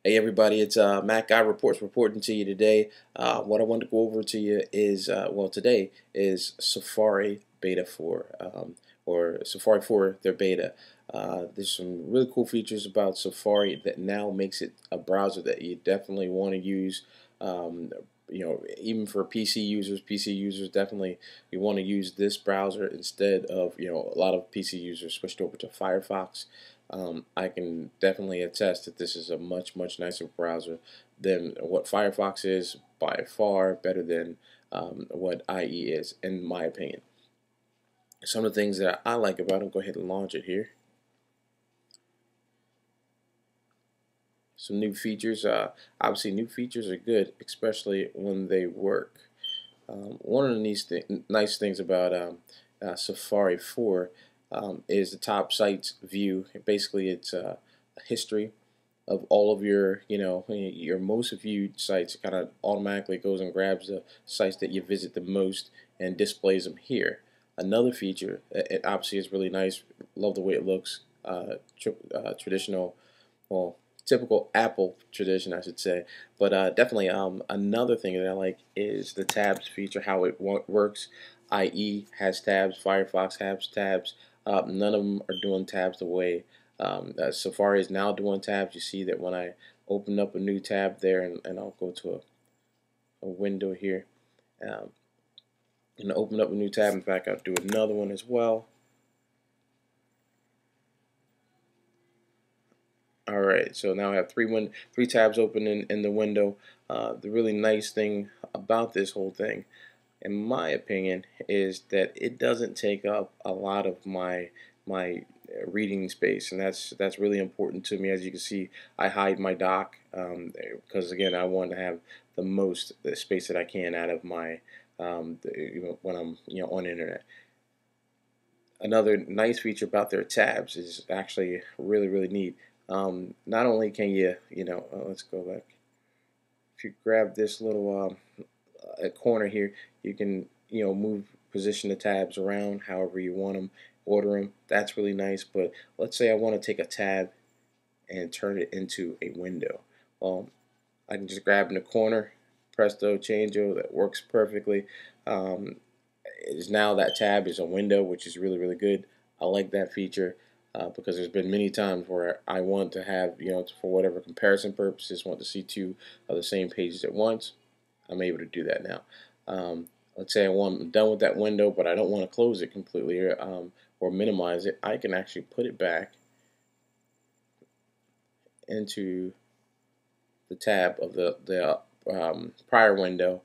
Hey everybody, it's Matt Guy Reports reporting to you today. What I want to go over to you is, today is Safari Beta 4, or Safari 4, their beta. There's some really cool features about Safari that now makes it a browser that you definitely want to use. Even for PC users definitely you want to use this browser instead of, a lot of PC users switched over to Firefox. I can definitely attest that this is a much nicer browser than what Firefox is, by far better than what IE is, in my opinion. Some of the things that I like about it, go ahead and launch it here. Some new features. Obviously, new features are good, especially when they work. One of the nice things about Safari 4 is the top sites view. Basically, it's a history of all of your most viewed sites. It kind of automatically goes and grabs the sites that you visit the most and displays them here. Another feature, it obviously is really nice. Love the way it looks. Traditional, well, typical Apple tradition, I should say. But definitely, another thing that I like is the tabs feature, how it works. IE has tabs, Firefox has tabs. None of them are doing tabs the way Safari is now doing tabs. You see that when I open up a new tab there, and I'll go to a window here, um, and open up a new tab. In fact, I'll do another one as well. Alright, so now I have three tabs open in the window. The really nice thing about this whole thing, in my opinion, is that it doesn't take up a lot of my reading space, and that's really important to me. As you can see, I hide my dock because again, I want to have the space that I can out of my when I'm on the internet. Another nice feature about their tabs is actually really neat. Not only can let's go back. If you grab this little corner here, you can move, position the tabs around however you want them, order them. That's really nice. But let's say I want to take a tab and turn it into a window. Well, I can just grab in the corner, presto, changeo. That works perfectly. Is now that tab is a window, which is really good. I like that feature because there's been many times where I want to have, for whatever comparison purposes, want to see two of the same pages at once. I'm able to do that now. Let's say I'm done with that window, but I don't want to close it completely or minimize it. I can actually put it back into the tab of the prior window.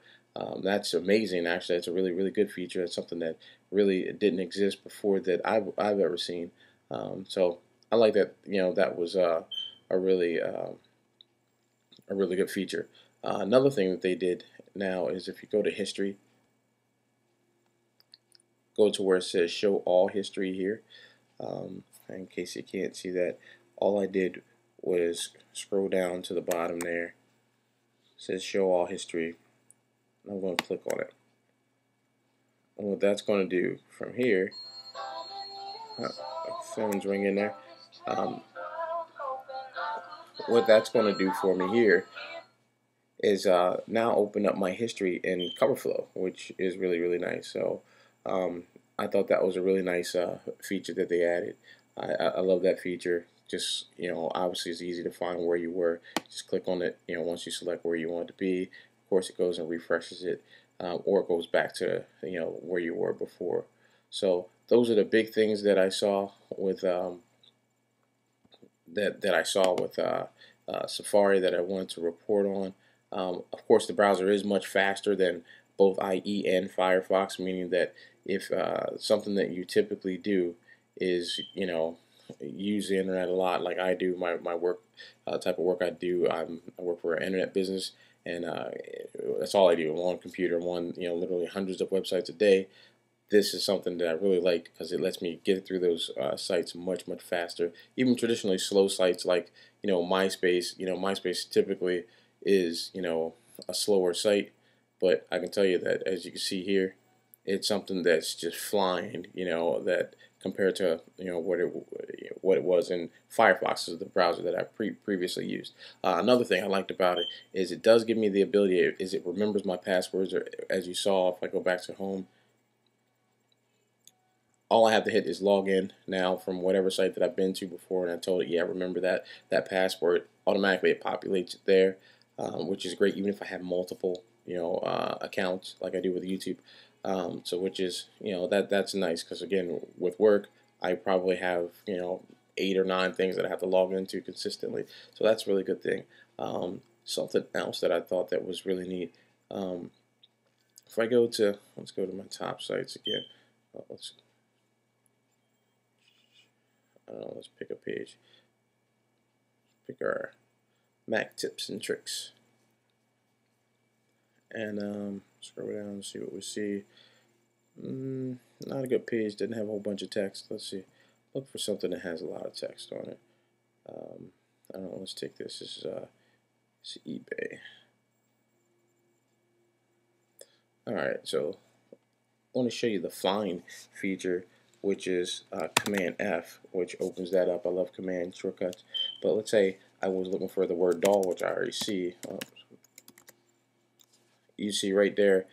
That's amazing. Actually, that's a really good feature. It's something that really didn't exist before that I've ever seen. So I like that. That was a really a really good feature. Another thing that they did now is if you go to history, go to where it says show all history here. In case you can't see that, all I did was scroll down to the bottom there. It says show all history. I'm going to click on it. And what that's going to do from here, phone's ringing there. What that's going to do for me here is now open up my history in CoverFlow, which is really nice. So I thought that was a really nice feature that they added. I love that feature. Just obviously it's easy to find where you were. Just click on it. Once you select where you want it to be, of course it goes and refreshes it, or it goes back to where you were before. So those are the big things that I saw with Safari that I wanted to report on. Of course, the browser is much faster than both IE and Firefox, meaning that if something that you typically do is, use the internet a lot, like I do, my work type of work I do, I work for an internet business, and that's all I do. I'm on a computer, I'm on, literally hundreds of websites a day. This is something that I really like because it lets me get through those sites much faster. Even traditionally slow sites like MySpace. MySpace typically is a slower site, but I can tell you that as you can see here, it's something that's just flying. That compared to what it was in Firefox, is the browser that I previously used. Another thing I liked about it is it does give me the ability, is it remembers my passwords, or as you saw, if I go back to home, all I have to hit is log in now from whatever site that I've been to before, and I told it, yeah, remember that password. Automatically it populates it there, which is great, even if I have multiple accounts like I do with YouTube. So which is that's nice, because again, with work I probably have 8 or 9 things that I have to log into consistently. So that's a really good thing. Something else that I thought that was really neat. If I go to, let's go to my top sites again. Let's I don't know, let's pick a page. Pick our Mac tips and tricks. And scroll down and see what we see. Not a good page, didn't have a whole bunch of text. Let's see. Look for something that has a lot of text on it. I don't know, let's take this. This is eBay. Alright, so I want to show you the find feature, which is Command F, which opens that up. I love command shortcuts. But let's say I was looking for the word doll, which I already see. You see right there,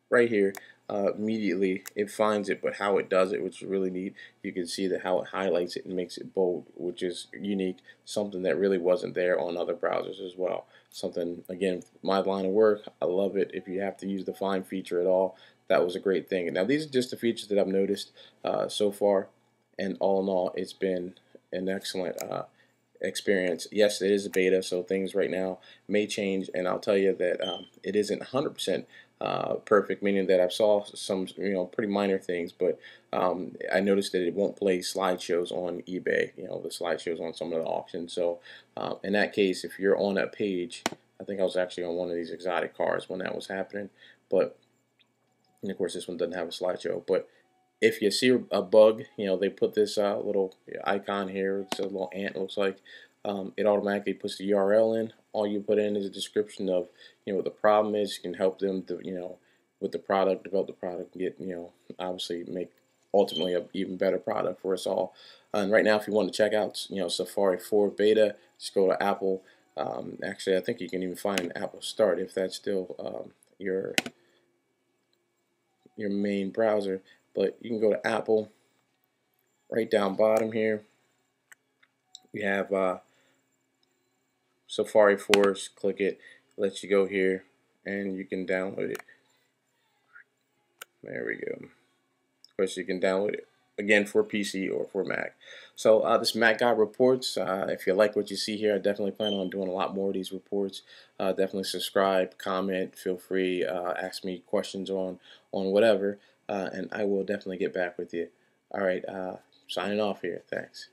right here, immediately it finds it, but how it does it, which is really neat. You can see that how it highlights it and makes it bold, which is unique, something that really wasn't there on other browsers as well. Something, again, my line of work, I love it. If you have to use the find feature at all, that was a great thing. Now these are just the features that I've noticed so far, and all in all, it's been an excellent experience. Yes, it is a beta, so things right now may change, and I'll tell you that it isn't 100% perfect, meaning that I've saw some pretty minor things, but I noticed that it won't play slideshows on eBay, the slideshows on some of the auctions. So in that case, if you're on that page, I think I was actually on one of these exotic cars when that was happening, but and of course this one doesn't have a slideshow. But if you see a bug, they put this little icon here. It's a little ant, looks like. It automatically puts the URL in. All you put in is a description of what the problem is. You can help them to with the product, develop the product, and get obviously make ultimately an even better product for us all. And right now, if you want to check out Safari 4 beta, just go to Apple. Actually, I think you can even find an Apple Start if that's still your main browser. But you can go to Apple. Right down bottom here, we have Safari Force. Click it, lets you go here, and you can download it. There we go. Of course, you can download it again for PC or for Mac. So this Mac Guy Reports, if you like what you see here, I definitely plan on doing a lot more of these reports. Definitely subscribe, comment, feel free, ask me questions on whatever, and I will definitely get back with you. All right, signing off here. Thanks.